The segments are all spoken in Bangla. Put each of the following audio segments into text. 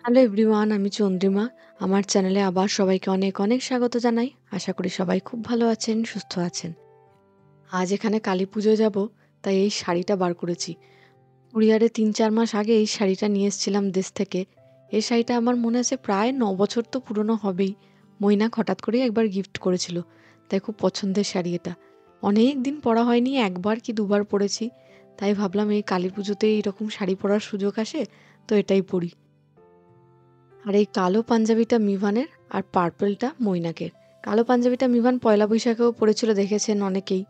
হ্যালো এভরিওয়ান, আমি চন্দ্রিমা। আমার চ্যানেলে আবার সবাইকে অনেক অনেক স্বাগত জানাই। আশা করি সবাই খুব ভালো আছেন, সুস্থ আছেন। আজ এখানে কালী পুজোয় যাব, তাই এই শাড়িটা বার করেছি। কুরিয়ারে ৩-৪ মাস আগে এই শাড়িটা নিয়ে এসেছিলাম দেশ থেকে। এই শাড়িটা আমার মনে আছে প্রায় ৯ বছর তো পুরনো হবেই। মৈনাক হঠাৎ করেই একবার গিফট করেছিল, তাই খুব পছন্দের শাড়ি এটা। অনেক দিন পরা হয়নি, একবার কি দুবার পরেছি। তাই ভাবলাম এই কালী পুজোতে এইরকম শাড়ি পরার সুযোগ আসে, তো এটাই পরি। আর এই কালো পাঞ্জাবিটা মিভানের আর পার্পলটা মৈনাকের। কালো পাঞ্জাবিটা মিভান পয়লা বৈশাখেও পড়েছিল, দেখেছেন অনেকেই।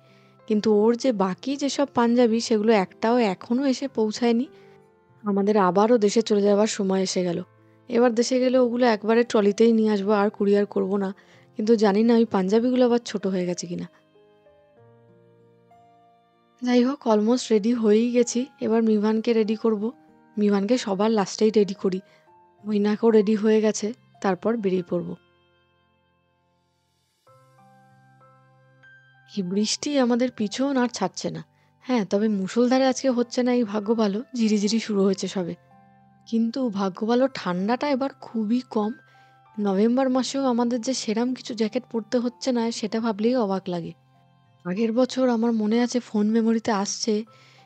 কিন্তু ওর যে বাকি যেসব পাঞ্জাবি সেগুলো একটাও এখনও এসে পৌঁছায়নি। আমাদের আবারও দেশে চলে যাওয়ার সময় এসে গেল। এবার দেশে গেলে ওগুলো একবারে ট্রলিতেই নিয়ে আসবো, আর কুরিয়ার করব না। কিন্তু জানি না ওই পাঞ্জাবিগুলো আবার ছোট হয়ে গেছে কিনা। যাই হোক, অলমোস্ট রেডি হয়েই গেছি। এবার মিভানকে রেডি করব। মিভানকে সবার লাস্টেই রেডি করি। মৈনাকও রেডি হয়ে গেছে, তারপর বেরিয়ে পড়ব। এই বৃষ্টি আমাদের পিছন আর ছাড়ছে না। হ্যাঁ, তবে মুষলধারে আজকে হচ্ছে না, এই ভাগ্য ভালো। ঝিরিঝিরি শুরু হয়েছে সবে। কিন্তু ভাগ্য ভালো ঠান্ডাটা এবার খুবই কম। নভেম্বর মাসেও আমাদের যে সেরাম কিছু জ্যাকেট পরতে হচ্ছে না, সেটা ভাবলেই অবাক লাগে। আগের বছর আমার মনে আছে, ফোন মেমোরিতে আসছে,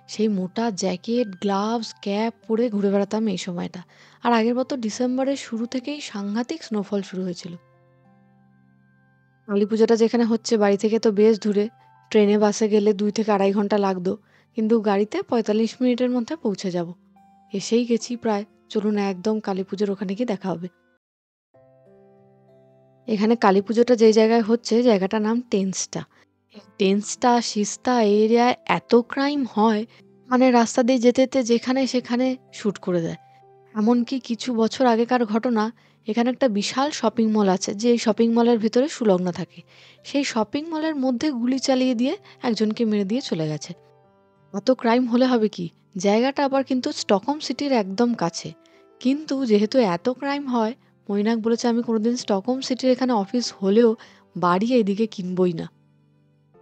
সেই মোটা জ্যাকেট, গ্লাভস, ক্যাপ পরে ঘুরে বেড়াতাম এই সময়টা। আর আগের বছর ডিসেম্বরের শুরু থেকেই সাংঘাতিক স্নোফল শুরু হয়েছিল। কালীপুজোটা যেখানে হচ্ছে বাড়ি থেকে তো বেশ দূরে। ট্রেনে বাসে গেলে ২ থেকে ২.৫ ঘন্টা লাগতো। কিন্তু গাড়িতে ৪৫ মিনিটের মধ্যে পৌঁছে যাব। এসেই গেছি প্রায়। চলুন একদম কালীপুজোর ওখানে গিয়ে দেখা হবে। এখানে কালীপুজোটা যে জায়গায় হচ্ছে, জায়গাটার নাম টেন্সটা। টেন্সটা, সিস্তা এই এরিয়ায় এত ক্রাইম হয়, মানে রাস্তা দিয়ে যেতে যেতে যেখানে সেখানে শ্যুট করে দেয়। এমনকি কিছু বছর আগেকার ঘটনা, এখানে একটা বিশাল শপিং মল আছে, যে এই শপিং মলের ভিতরে সুলগ্ন থাকে। সেই শপিং মলের মধ্যে গুলি চালিয়ে দিয়ে একজনকে মেরে দিয়ে চলে গেছে। এত ক্রাইম হলে হবে কি? জায়গাটা আবার কিন্তু স্টকহোম সিটির একদম কাছে। কিন্তু যেহেতু এত ক্রাইম হয়, মৈনাক বলেছে আমি কোনোদিন স্টকহোম সিটির এখানে অফিস হলেও বাড়ি এইদিকে কিনবই না।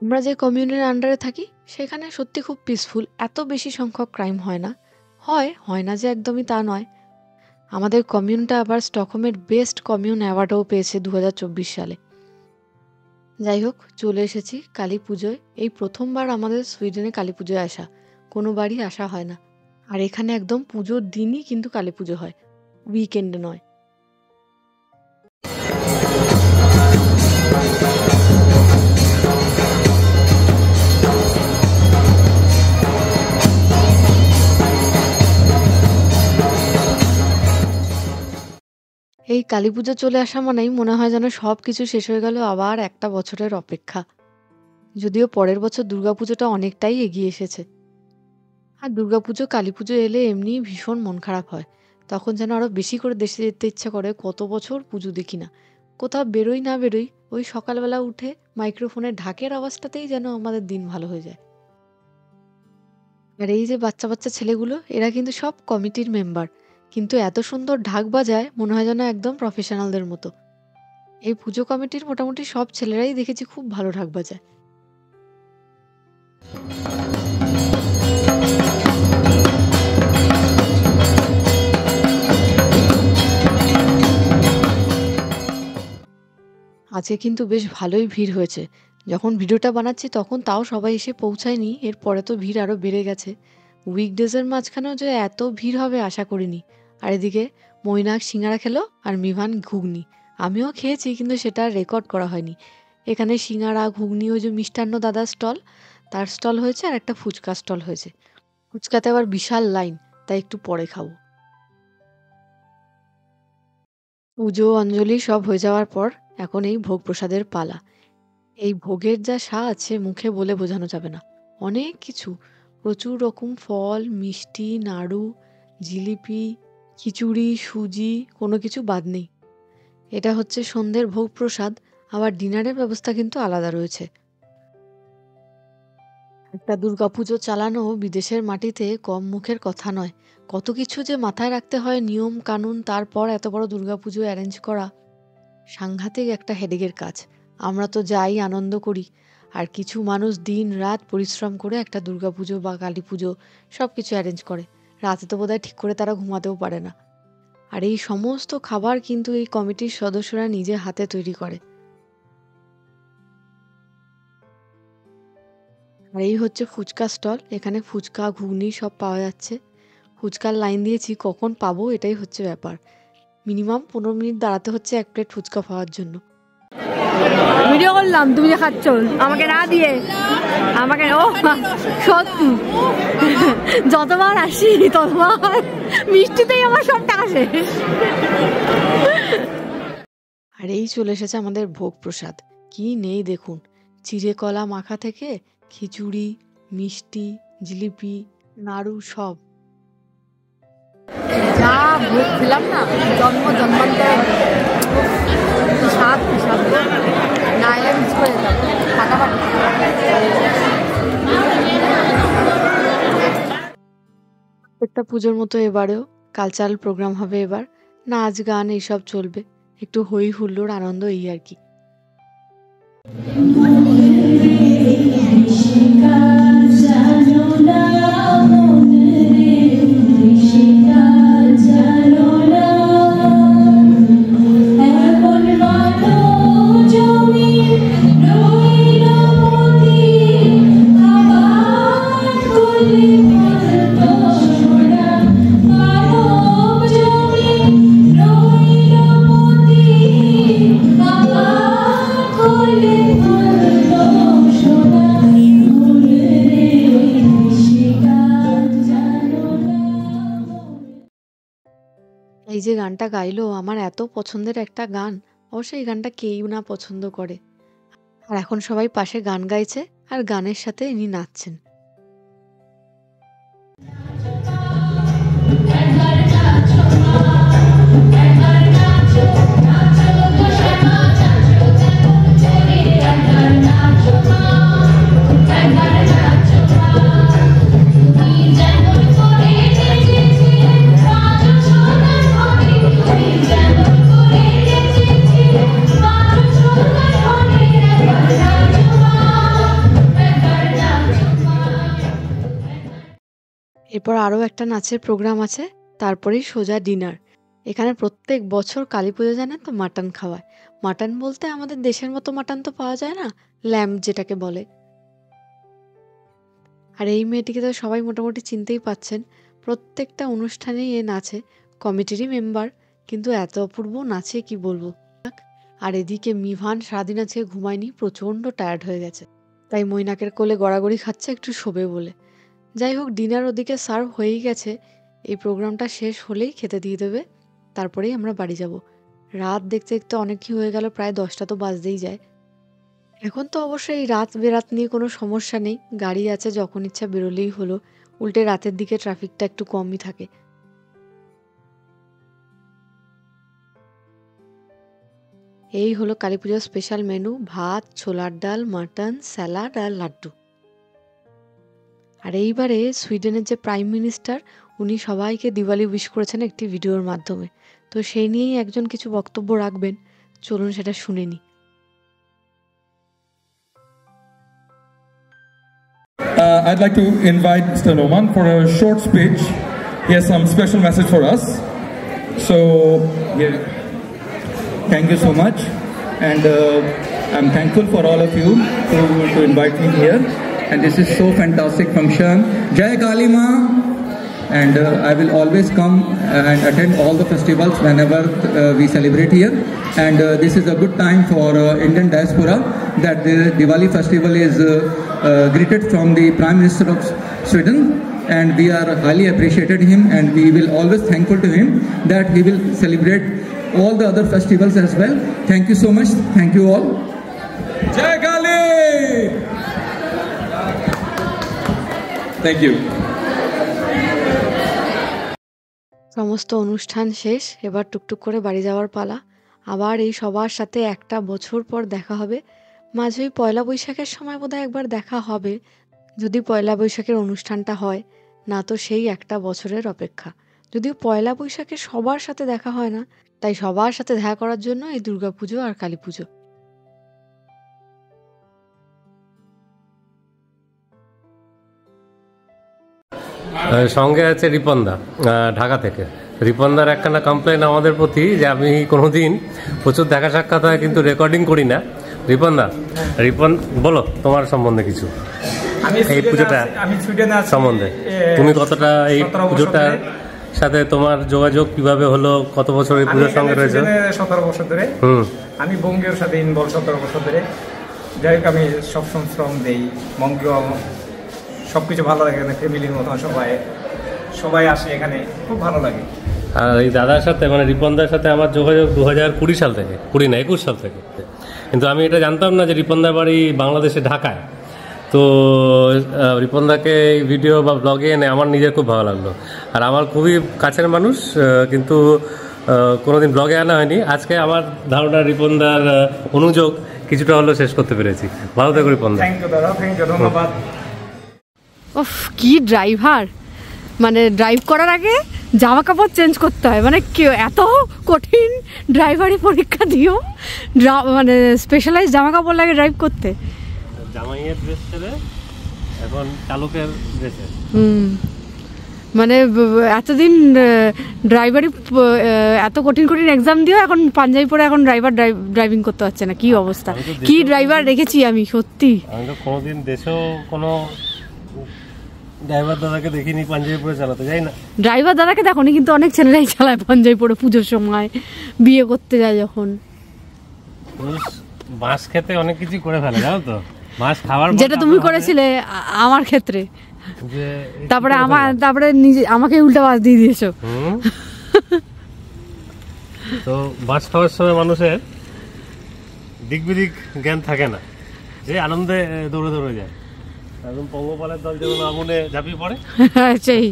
আমরা যে কমিউনিটির আন্ডারে থাকি সেখানে সত্যি খুব পিসফুল, এত বেশি সংখ্যক ক্রাইম হয় না। হয় না যে একদমই তা নয়। আমাদের কমিউনটা আবার স্টকহোমের বেস্ট কমিউন অ্যাওয়ার্ডও পেয়েছে ২০২৪ সালে। যাই হোক, চলে এসেছি কালী পুজোয়। এই প্রথমবার আমাদের সুইডেনে কালী পুজোয় আসা। কোনোবারই আসা হয় না। আর এখানে একদম পুজোর দিনই কিন্তু কালী পুজো হয়, উইকেন্ডে নয়। এই কালী পুজো চলে আসা মানেই মনে হয় যেন সব কিছু শেষ হয়ে গেল, আবার একটা বছরের অপেক্ষা। যদিও পরের বছর দুর্গাপুজোটা অনেকটাই এগিয়ে এসেছে। আর দুর্গাপুজো, কালীপুজো এলে এমনিই ভীষণ মন খারাপ হয়। তখন যেন আরো বেশি করে দেশে যেতে ইচ্ছা করে, কত বছর পুজো দেখি না। কোথাও বেরোই না বেরোই, ওই সকালবেলা উঠে মাইক্রোফোনের ঢাকের আওয়াজটাতেই যেন আমাদের দিন ভালো হয়ে যায়। আর এই যে বাচ্চা বাচ্চা ছেলেগুলো, এরা কিন্তু সব কমিটির মেম্বার। কিন্তু এত সুন্দর ঢাক বাজায়, মনে হয় যেন একদম প্রফেশনালদের মতো। এই পুজো কমিটির মোটামুটি সব ছেলেরাই দেখেছি খুব ভালো ঢাক বাজায়। আজকে কিন্তু বেশ ভালোই ভিড় হয়েছে। যখন ভিডিওটা বানাচ্ছি তখন তাও সবাই এসে পৌঁছায়নি, এরপরে তো ভিড় আরও বেড়ে গেছে। উইকডেজের মাঝখানেও যে এত ভিড় হবে আশা করিনি। আর এদিকে মৈনাক সিঙ্গারা খেলো আর মিভান ঘুগনি। আমিও খেয়েছি, কিন্তু সেটা আর রেকর্ড করা হয়নি। এখানে সিঙ্গারা, ঘুগনি, ওই যে মিষ্টান্ন দাদার স্টল, তার স্টল হয়েছে, আর একটা ফুচকা স্টল হয়েছে। ফুচকাতে আবার বিশাল লাইন, তাই একটু পরে খাবো। পুজো অঞ্জলি সব হয়ে যাওয়ার পর এখন এই ভোগ প্রসাদের পালা। এই ভোগের যা স্বাদ সে মুখে বলে বোঝানো যাবে না। অনেক কিছু, প্রচুর রকম ফল, মিষ্টি, নাড়ু, জিলিপি, খিচুড়ি, সুজি, কোনো কিছু বাদ নেই। এটা হচ্ছে সন্ধ্যের ভোগ প্রসাদ। আবার ডিনারের ব্যবস্থা কিন্তু আলাদা রয়েছে। একটা দুর্গাপুজো চালানো বিদেশের মাটিতে কম মুখের কথা নয়। কত কিছু যে মাথায় রাখতে হয়, নিয়ম কানুন, তারপর এত বড় দুর্গাপুজো অ্যারেঞ্জ করা সাংঘাতিক একটা হেডেকের কাজ। আমরা তো যাই, আনন্দ করি। আর কিছু মানুষ দিন রাত পরিশ্রম করে একটা দুর্গাপুজো বা কালী পুজো সব কিছু অ্যারেঞ্জ করে। রাতে তো বোধহয় ঠিক করে তারা ঘুমাতেও পারে না। আর এই সমস্ত খাবার কিন্তু এই কমিটির সদস্যরা নিজে হাতে তৈরি করে। আর এই হচ্ছে ফুচকা স্টল, এখানে ফুচকা ঘুগনি সব পাওয়া যাচ্ছে। ফুচকার লাইন দিয়েছি, কখন পাবো এটাই হচ্ছে ব্যাপার। মিনিমাম 15 মিনিট দাঁড়াতে হচ্ছে এক প্লেট ফুচকা পাওয়ার জন্য। ভিডিও করলাম তুমি যে খাচ্ছ আমাকে না দিয়ে, আমাকে ও সত্যি যতবার আসি ততবার মিষ্টিতেই আমার সব টাকা শেষ। আর এই চলে এসেছে আমাদের ভোগ প্রসাদ, কি নেই দেখুন, চিড়ে কলা মাখা থেকে খিচুড়ি, মিষ্টি, জিলিপি, নাড়ু সব। যা ভোগ খেলাম না, জন্মান্তরে স্বাদ স্বাদ না এলে মিস করে যেতাম ফাটাফাটি। প্রত্যেকটা পুজোর মতো এবারেও কালচারাল প্রোগ্রাম হবে, এবার নাচ গান এইসব চলবে, একটু হই হুল্লোড় আনন্দ এই আর কি। এই যে গানটা গাইলো, আমার এত পছন্দের একটা গান, অবশ্যই এই গানটা কেউ না পছন্দ করে। আর এখন সবাই পাশে গান গাইছে আর গানের সাথে ইনি নাচছেন। এরপর আরও একটা নাচের প্রোগ্রাম আছে, তারপরেই সোজা ডিনার। এখানে প্রত্যেক বছর কালী পুজো জানেন তো মাটন খাওয়ায়। মাটন বলতে আমাদের দেশের মতো মাটন তো পাওয়া যায় না, ল্যাম্ব যেটাকে বলে। আর এই মেয়েটিকে তো সবাই মোটামুটি চিনতেই পাচ্ছেন, প্রত্যেকটা অনুষ্ঠানেই এ নাচে, কমিটিরই মেম্বার, কিন্তু এত অপূর্ব নাচে কি বলবো। আর এদিকে মিভান সারাদিন আজকে ঘুমায়নি, প্রচণ্ড টায়ার্ড হয়ে গেছে, তাই মৈনাকের কোলে গড়াগড়ি খাচ্ছে একটু শোবে বলে। যাই হোক, ডিনার ওদিকে সার্ভ হয়েই গেছে, এই প্রোগ্রামটা শেষ হলেই খেতে দিয়ে দেবে, তারপরেই আমরা বাড়ি যাব। রাত দেখতে দেখতে অনেকই হয়ে গেল, প্রায় 10টা তো বাজতেই যায়। এখন তো অবশ্যই এই রাত বেরাত নিয়ে কোনো সমস্যা নেই, গাড়ি আছে, যখন ইচ্ছা বেরোলেই হলো। উল্টে রাতের দিকে ট্রাফিকটা একটু কমই থাকে। এই হলো কালী পুজোর স্পেশাল মেনু, ভাত, ছোলার ডাল, মাটন, স্যালাড আর লাড্ডু। আর এইবারে সুইডেনের যে প্রাইম মিনিস্টার, উনি সবাইকে দিওয়ালি উইশ করেছেন একটি ভিডিওর মাধ্যমে, তো সেই নিয়েই একজন কিছু বক্তব্য রাখবেন, চলুন সেটা শুনে নিই। I'd like to invite Mr. Noman for a short speech. He has some special message for us. So, yeah. Thank you so much, and I'm thankful for all of you to invite me here. And this is so fantastic function. Jai Kali Ma, and I will always come and attend all the festivals whenever we celebrate here. And this is a good time for Indian diaspora that the Diwali festival is greeted from the Prime Minister of Sweden, and we are highly appreciated him, and we will always thankful to him that he will celebrate all the other festivals as well. Thank you so much. Thank you all. Jai Kali! Thank you. সমস্ত অনুষ্ঠান শেষ, এবার টুকটুক করে বাড়ি যাওয়ার পালা। আবার এই সবার সাথে একটা বছর পর দেখা হবে। মাঝে ওই পয়লা বৈশাখের সময় বোধহয় একবার দেখা হবে, যদি পয়লা বৈশাখের অনুষ্ঠানটা হয়, না তো সেই একটা বছরের অপেক্ষা। যদিও পয়লা বৈশাখে সবার সাথে দেখা হয় না, তাই সবার সাথে দেখা করার জন্য এই দুর্গাপুজো আর কালী পুজো। সঙ্গে আছে রিপনদা ঢাকা থেকে। রিপনদার একখানা কমপ্লেন আমাদের প্রতি যে আমি কোনোদিন প্রচুর দেখা সাক্ষাৎ হয় কিন্তু রেকর্ডিং করি না। রিপন বলো তোমার সম্বন্ধে কিছু, এই পুজোটা সম্বন্ধে তুমি কতটা এই পুজোটার সাথে তোমার যোগাযোগ কিভাবে হলো, কত বছর এই পুজোর সঙ্গে রয়েছে? 17 বছর ধরে আমি বঙ্গীয়র সাথে ইনভলভ, 17 বছর ধরে। যাই হোক, আমি সবসময় শ্রম দেই, বঙ্গীয় সব কিছু ভালো লাগে, ফ্যামিলির মতন সবাই আসে এখানে, খুব ভালো লাগে। আর এই দাদার সাথে মানে রিপনদার সাথে আমার যোগাযোগ 2020 সাল থেকে, 21 সাল থেকে। কিন্তু আমি এটা জানতাম না যে রিপনদার বাড়ি বাংলাদেশে ঢাকায়। তো রিপনদাকে এই ভিডিও বা ব্লগে এনে আমার নিজের খুব ভালো লাগলো। আর আমার খুবই কাছের মানুষ, কিন্তু কোনোদিন ব্লগে আনা হয়নি। আজকে আমার ধারণা রিপনদার অনুযোগ কিছুটা হলেও শেষ করতে পেরেছি। ভালো থেকো রিপনদা। থ্যাংক ইউ দাদা, থ্যাংক ইউ, ধন্যবাদ। ওফ, কি ড্রাইভার! মানে ড্রাইভ করার আগে জামা কাপড় চেঞ্জ করতে হয়, মানে কেউ এত কঠিন ড্রাইভারি পরীক্ষা দিও, মানে স্পেশালাইজ জামা কাপড় লাগে ড্রাইভ করতে। জামাইয়ের ড্রেস ছেড়ে এখন চালকের ড্রেসে। মানে এতদিন ড্রাইভারি এত কঠিন এক্সাম দিও, এখন পাঞ্জাবি পরে এখন ড্রাইভিং করতে পারছে না। কি অবস্থা, কি ড্রাইভার রেখেছি আমি, সত্যি। আমি তো কোনোদিন দেশেও কোনো ড্রাইভার দাদাকে দেখিনি পাঞ্জাবি পরে চালাতে, যাই না। ড্রাইভার দাদাকে দেখোনি, কিন্তু অনেক ছেলেরাই চালায় পাঞ্জাবি পরে পুজোর সময়, বিয়ে করতে যায় যখন। মাছ খেতে অনেক কিছু করে ফেলে, জানো তো, মাছ খাওয়ার যেটা তুমি করেছিলে আমার ক্ষেত্রে, তারপরে নিজে আমাকে উল্টা মাছ দিয়ে দিয়েছো। তো মাছ খাওয়ার সময় মানুষের দিক বিদিক জ্ঞান থাকে না, যে আনন্দে দৌড়ে দৌড়ে যায়। একদম পঙ্গপালের দল যেমন আগুনে ঝাঁপিয়ে পড়ে, সেই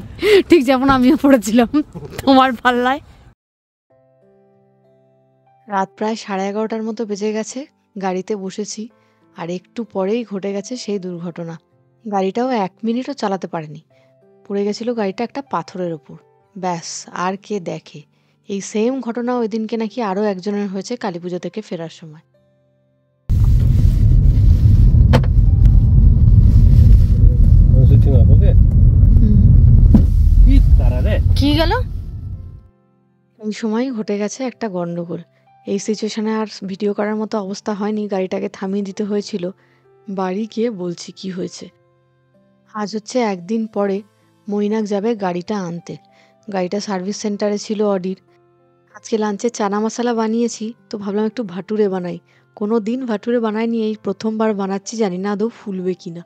ঠিক যেমন আমিও পড়েছিলাম তোমার পাল্লায়। রাত প্রায় 11:30টার মতো বেজে গেছে, গাড়িতে বসেছি, আর একটু পরেই ঘটে গেছে সেই দুর্ঘটনা। গাড়িটাও 1 মিনিটও চালাতে পারেনি, পড়ে গেছিল গাড়িটা একটা পাথরের ওপর। ব্যাস, আর কে দেখে। এই সেম ঘটনা ওই দিনকে নাকি আরও একজনের হয়েছে কালী পুজো থেকে ফেরার সময়। কি গেল? এই সময় ঘটে গেছে একটা গন্ডগোল। এই সিচুয়েশনে আর ভিডিও করার মতো অবস্থা হয়নি, গাড়িটাকে থামিয়ে দিতে হয়েছিল। বাড়ি গিয়ে বলছি কি হয়েছে। আজ হচ্ছে 1 দিন পরে মৈনাক যাবে গাড়িটা আনতে। গাড়িটা সার্ভিস সেন্টারে ছিল অডির। আজকে লাঞ্চে চানা মশলা বানিয়েছি, তো ভাবলাম একটু ভাটুরে বানাই। কোনো দিন ভাটুরে বানাইনি, এই প্রথমবার বানাচ্ছি, জানি না আদৌ ফুলবে কিনা।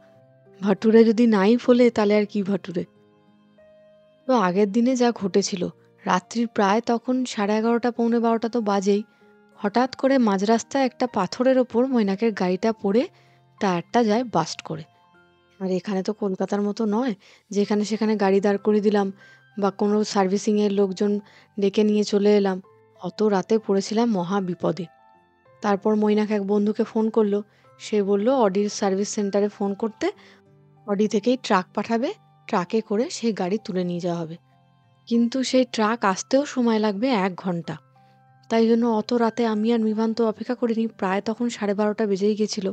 ভাটুরে যদি নাই ফোলে তাহলে আর কি ভাটুরে। তো আগের দিনে যা ঘটেছিল, রাত্রির প্রায় তখন 11:30 পৌনে 12টা তো বাজেই, হঠাৎ করে মাঝ রাস্তায় একটা পাথরের ওপর মৈনাকের গাড়িটা পড়ে টায়ারটা যায় বাস্ট করে। আর এখানে তো কলকাতার মতো নয় যেখানে সেখানে গাড়ি দাঁড় করিয়ে দিলাম বা কোনো সার্ভিসিংয়ের লোকজন ডেকে নিয়ে চলে এলাম। অত রাতে পড়েছিলাম মহা বিপদে। তারপর মৈনাক এক বন্ধুকে ফোন করলো, সে বলল অডির সার্ভিস সেন্টারে ফোন করতে, অডি থেকেই ট্রাক পাঠাবে, ট্রাকে করে সেই গাড়ি তুলে নিয়ে যাওয়া হবে। কিন্তু সেই ট্রাক আসতেও সময় লাগবে 1 ঘন্টা। তাই জন্য অত রাতে আমি আর মিভান তো অপেক্ষা করিনি, প্রায় তখন 12:30 বেজেই গেছিল।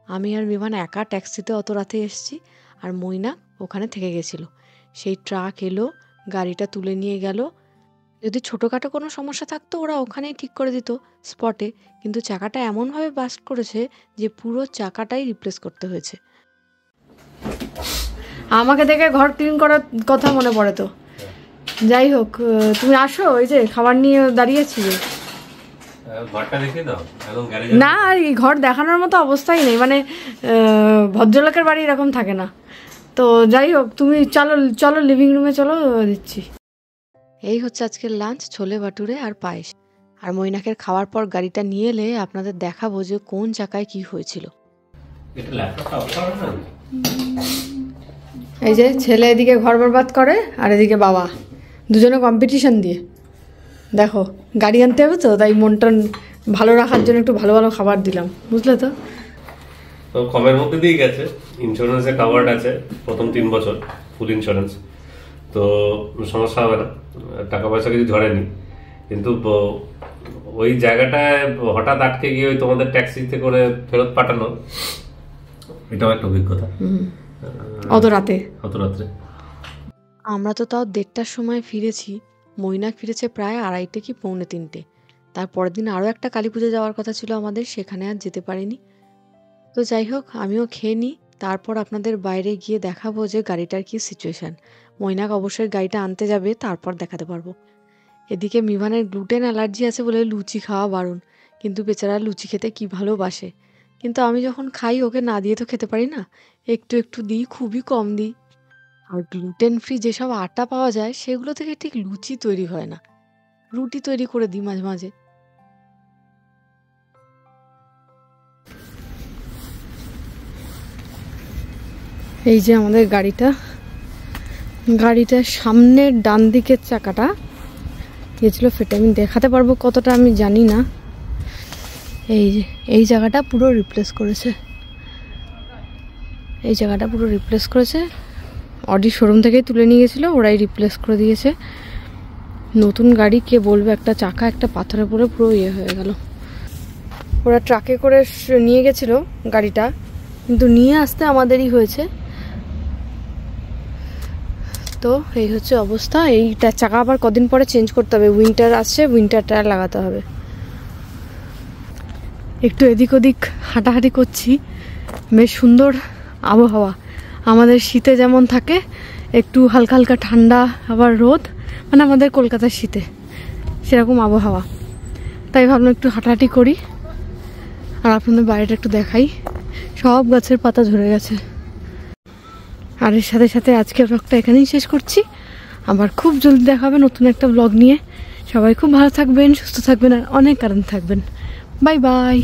আমি আর মিভান একা ট্যাক্সিতে অত রাতে এসেছি, আর মৈনাক ওখানে থেকে গেছিল। সেই ট্রাক এলো, গাড়িটা তুলে নিয়ে গেল। যদি ছোটোখাটো কোনো সমস্যা থাকতো ওরা ওখানেই ঠিক করে দিত স্পটে, কিন্তু চাকাটা এমনভাবে বাস্ট করেছে যে পুরো চাকাটাই রিপ্লেস করতে হয়েছে। আমাকে দেখে ঘর ক্লিন করার কথা মনে পড়ে। তো যাই হোক, তুমি আসো, ওই যে খাবার নিয়ে দাঁড়িয়েছি। না, এই ঘর দেখানোর মতো অবস্থাই নেই, মানে ভদ্রলোকের বাড়ি এরকম থাকে না। তো যাই হোক, তুমি চলো লিভিং রুমে চলো, দিচ্ছি। এই হচ্ছে আজকের লাঞ্চ, ছোলে ভাটুরে আর পায়েস। আর মৈনাকের খাওয়ার পর গাড়িটা নিয়ে এলে আপনাদের দেখাবো যে কোন চাকায় কি হয়েছিল। এই যে ছেলে এদিকে ঘর বরবাদ করে, আর এদিকে বাবা, দুজনে কম্পিটিশন দিয়ে। দেখো, গাড়ি আনতে হবে তো, তাই মনটা ভালো রাখার জন্য একটু ভালো ভালো খাবার দিলাম, বুঝলে তো। তো কমের মধ্যে দিয়ে গেছে, ইন্স্যুরেন্সে কাভার্ড আছে প্রথম 3 বছর, ফুল ইন্স্যুরেন্স, তো সমস্যা হবে না, টাকা পয়সা কিছু ঝরেনি। কিন্তু ওই জায়গাটায় হঠাৎ আটকে গিয়ে ওই তোমাদের ট্যাক্সিতে করে ফেরত পাঠানো, এটাও একটা অভিজ্ঞতা। অত রাতে আমরা তো তাও 1:30টার সময় ফিরেছি। মৈনাক ফিরেছে প্রায় 2:30 কি 2:45। তারপরের দিন আরও একটা কালী পুজো যাওয়ার কথা ছিল আমাদের, সেখানে আর যেতে পারিনি। তো যাই হোক, আমিও খেয়ে নিই, তারপর আপনাদের বাইরে গিয়ে দেখাবো যে গাড়িটার কি সিচুয়েশান। মৈনাক অবশ্যই গাড়িটা আনতে যাবে, তারপর দেখাতে পারবো। এদিকে মিভানের গ্লুটেন অ্যালার্জি আছে বলে লুচি খাওয়া বারণ, কিন্তু বেচারা লুচি খেতে কি ভালোবাসে। কিন্তু আমি যখন খাই ওকে না দিয়ে তো খেতে পারি না, একটু একটু দিই, খুবই কম দিই। আর গ্লুটেন ফ্রি যেসব আটা পাওয়া যায় সেগুলো থেকে ঠিক লুচি তৈরি হয় না, রুটি তৈরি করে দিই মাঝে মাঝে। এই যে আমাদের গাড়িটার সামনের ডান দিকের চাকাটা গেছিল ফেটে। আমি দেখাতে পারবো কতটা আমি জানি না। এই জায়গাটা পুরো রিপ্লেস করেছে, অডি শোরুম থেকেই তুলে নিয়ে গেছিলো, ওরাই রিপ্লেস করে দিয়েছে। নতুন গাড়ি কে বলবে, একটা চাকা একটা পাথরে পড়ে পুরো ইয়ে হয়ে গেল। ওরা ট্রাকে করে নিয়ে গেছিলো গাড়িটা, কিন্তু নিয়ে আসতে আমাদেরই হয়েছে। তো এই হচ্ছে অবস্থা। এইটা চাকা আবার কদিন পরে চেঞ্জ করতে হবে, উইন্টার আসছে, উইন্টার টায়ার লাগাতে হবে। একটু এদিক ওদিক হাঁটাহাঁটি করছি, বেশ সুন্দর আবহাওয়া। আমাদের শীতে যেমন থাকে একটু হালকা হালকা ঠান্ডা আবার রোদ, মানে আমাদের কলকাতার শীতে সেরকম আবহাওয়া। তাই ভাবলাম একটু হাঁটাহাঁটি করি আর আপনাদের বাইরেটা একটু দেখাই। সব গাছের পাতা ঝরে গেছে। আর এর সাথে সাথে আজকের ব্লগটা এখানেই শেষ করছি। আবার খুব জলদি দেখা হবে নতুন একটা ব্লগ নিয়ে। সবাই খুব ভালো থাকবেন, সুস্থ থাকবেন আর অনেক আনন্দ থাকবেন। Bye bye.